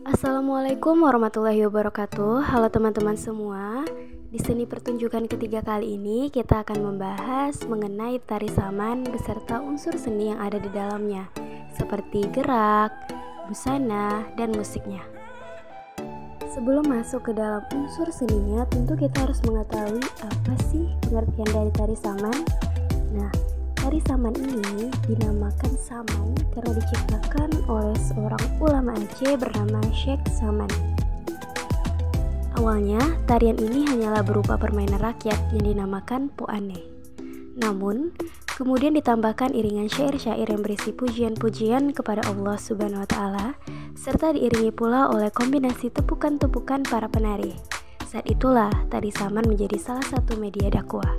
Assalamualaikum warahmatullahi wabarakatuh. Halo teman-teman semua. Di seni pertunjukan ketiga kali ini kita akan membahas mengenai tari saman beserta unsur seni yang ada di dalamnya, seperti gerak, busana, dan musiknya. Sebelum masuk ke dalam unsur seninya, tentu kita harus mengetahui apa sih pengertian dari tari saman. Nah, tari saman ini dinamakan saman karena diciptakan oleh seorang ulama Aceh bernama Syekh Saman. Awalnya, tarian ini hanyalah berupa permainan rakyat yang dinamakan poane. Namun, kemudian ditambahkan iringan syair-syair yang berisi pujian-pujian kepada Allah Subhanahu wa Ta'ala, serta diiringi pula oleh kombinasi tepukan-tepukan para penari. Saat itulah tari saman menjadi salah satu media dakwah.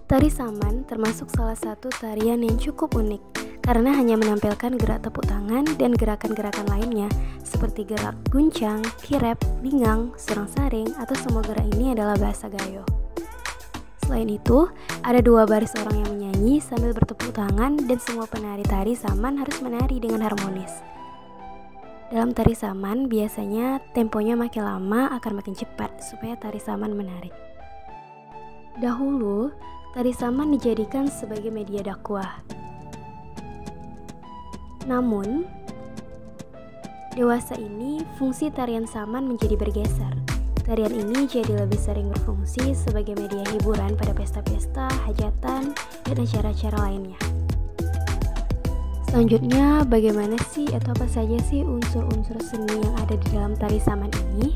Tari saman termasuk salah satu tarian yang cukup unik karena hanya menampilkan gerak tepuk tangan dan gerakan-gerakan lainnya seperti gerak guncang, kirep, linggang, surang-saring, atau semua gerak ini adalah bahasa gayo. Selain itu, ada dua baris orang yang menyanyi sambil bertepuk tangan dan semua penari tari saman harus menari dengan harmonis. Dalam tari saman biasanya temponya makin lama akan makin cepat supaya tari saman menarik. Dahulu, tari saman dijadikan sebagai media dakwah. Namun, dewasa ini fungsi tarian saman menjadi bergeser. Tarian ini jadi lebih sering berfungsi sebagai media hiburan pada pesta-pesta, hajatan, dan acara-acara lainnya. Selanjutnya, bagaimana sih atau apa saja sih unsur-unsur seni yang ada di dalam tari saman ini?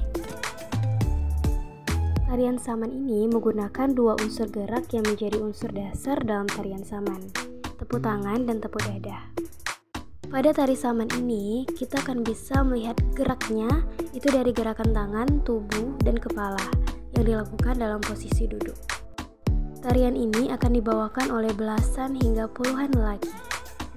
Tarian saman ini menggunakan dua unsur gerak yang menjadi unsur dasar dalam tarian saman, tepuk tangan dan tepuk dada. Pada tari saman ini, kita akan bisa melihat geraknya itu dari gerakan tangan, tubuh, dan kepala yang dilakukan dalam posisi duduk. Tarian ini akan dibawakan oleh belasan hingga puluhan lelaki,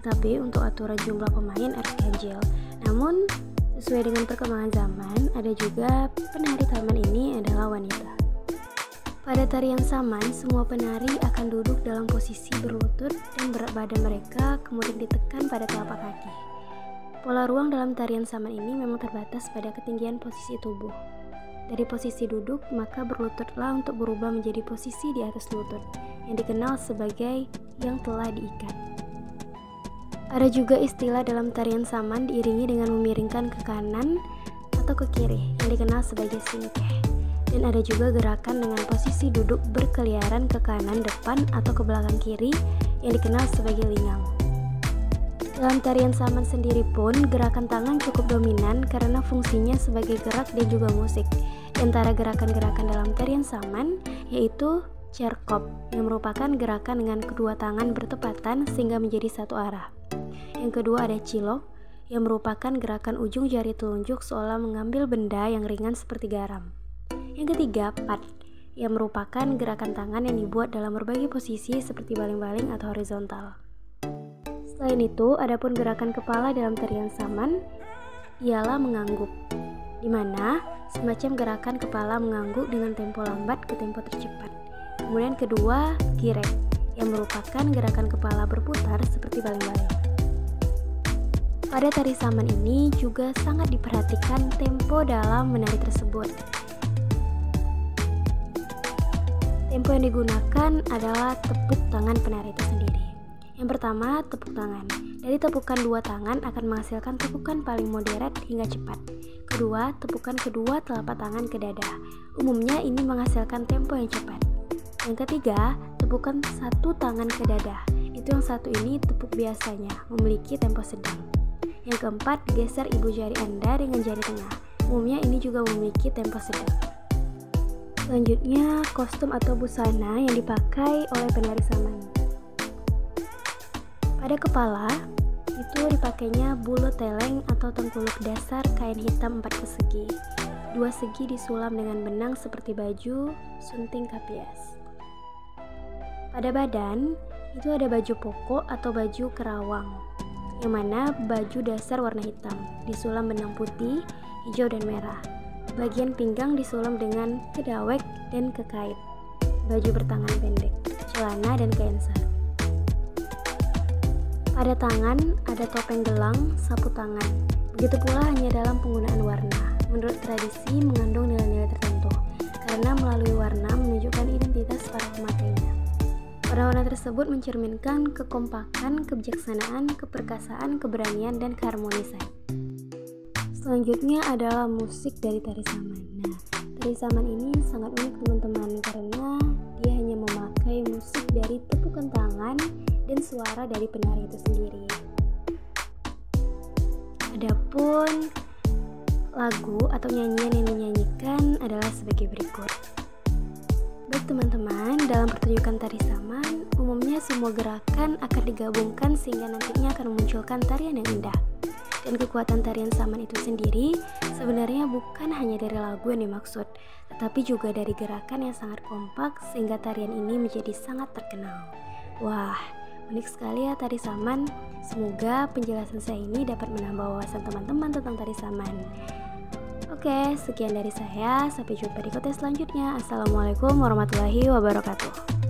tapi untuk aturan jumlah pemain harus ganjil. Namun, sesuai dengan perkembangan zaman, ada juga penari saman ini adalah wanita. Pada tarian saman, semua penari akan duduk dalam posisi berlutut dan berat badan mereka kemudian ditekan pada telapak kaki. Pola ruang dalam tarian saman ini memang terbatas pada ketinggian posisi tubuh. Dari posisi duduk, maka berlututlah untuk berubah menjadi posisi di atas lutut, yang dikenal sebagai yang telah diikat. Ada juga istilah dalam tarian saman diiringi dengan memiringkan ke kanan atau ke kiri, yang dikenal sebagai singkeh. Dan ada juga gerakan dengan posisi duduk berkeliaran ke kanan depan atau ke belakang kiri yang dikenal sebagai linggang. Dalam tarian saman sendiri pun, gerakan tangan cukup dominan karena fungsinya sebagai gerak dan juga musik. Di antara gerakan-gerakan dalam tarian saman yaitu cerkop yang merupakan gerakan dengan kedua tangan bertepatan sehingga menjadi satu arah. Yang kedua ada cilok yang merupakan gerakan ujung jari telunjuk seolah mengambil benda yang ringan seperti garam. Yang ketiga, pat, yang merupakan gerakan tangan yang dibuat dalam berbagai posisi seperti baling-baling atau horizontal. Selain itu, adapun gerakan kepala dalam tarian saman ialah mengangguk, di mana semacam gerakan kepala mengangguk dengan tempo lambat ke tempo tercepat. Kemudian kedua, kirek, yang merupakan gerakan kepala berputar seperti baling-baling. Pada tari saman ini juga sangat diperhatikan tempo dalam menari tersebut. Tempo yang digunakan adalah tepuk tangan penari itu sendiri. Yang pertama, tepuk tangan. Dari tepukan dua tangan akan menghasilkan tepukan paling moderat hingga cepat. Kedua, tepukan kedua telapak tangan ke dada. Umumnya ini menghasilkan tempo yang cepat. Yang ketiga, tepukan satu tangan ke dada. Itu yang satu ini tepuk biasanya, memiliki tempo sedang. Yang keempat, geser ibu jari Anda dengan jari tengah. Umumnya ini juga memiliki tempo sedang. Selanjutnya, kostum atau busana yang dipakai oleh penari saman. Pada kepala, itu dipakainya bulu teleng atau tengkuluk dasar kain hitam 4 persegi. 2 segi disulam dengan benang seperti baju sunting kapias. Pada badan, itu ada baju pokok atau baju kerawang, yang mana baju dasar warna hitam, disulam benang putih, hijau, dan merah. Bagian pinggang disulam dengan kedawek dan kekait, baju bertangan pendek, celana, dan kain sarung. Pada tangan ada topeng gelang, sapu tangan. Begitu pula hanya dalam penggunaan warna. Menurut tradisi mengandung nilai-nilai tertentu, karena melalui warna menunjukkan identitas para pemakainya. Warna-warna tersebut mencerminkan kekompakan, kebijaksanaan, keperkasaan, keberanian, dan keharmonisan. Selanjutnya adalah musik dari tari saman. Nah, tari saman ini sangat unik teman-teman karena dia hanya memakai musik dari tepukan tangan dan suara dari penari itu sendiri. Adapun lagu atau nyanyian yang dinyanyikan adalah sebagai berikut. Baik teman-teman, dalam pertunjukan tari saman, umumnya semua gerakan akan digabungkan sehingga nantinya akan memunculkan tarian yang indah. Dan kekuatan tarian saman itu sendiri sebenarnya bukan hanya dari lagu yang dimaksud, tetapi juga dari gerakan yang sangat kompak sehingga tarian ini menjadi sangat terkenal. Wah, unik sekali ya tari saman. Semoga penjelasan saya ini dapat menambah wawasan teman-teman tentang tari saman. Oke, sekian dari saya. Sampai jumpa di konten selanjutnya. Assalamualaikum warahmatullahi wabarakatuh.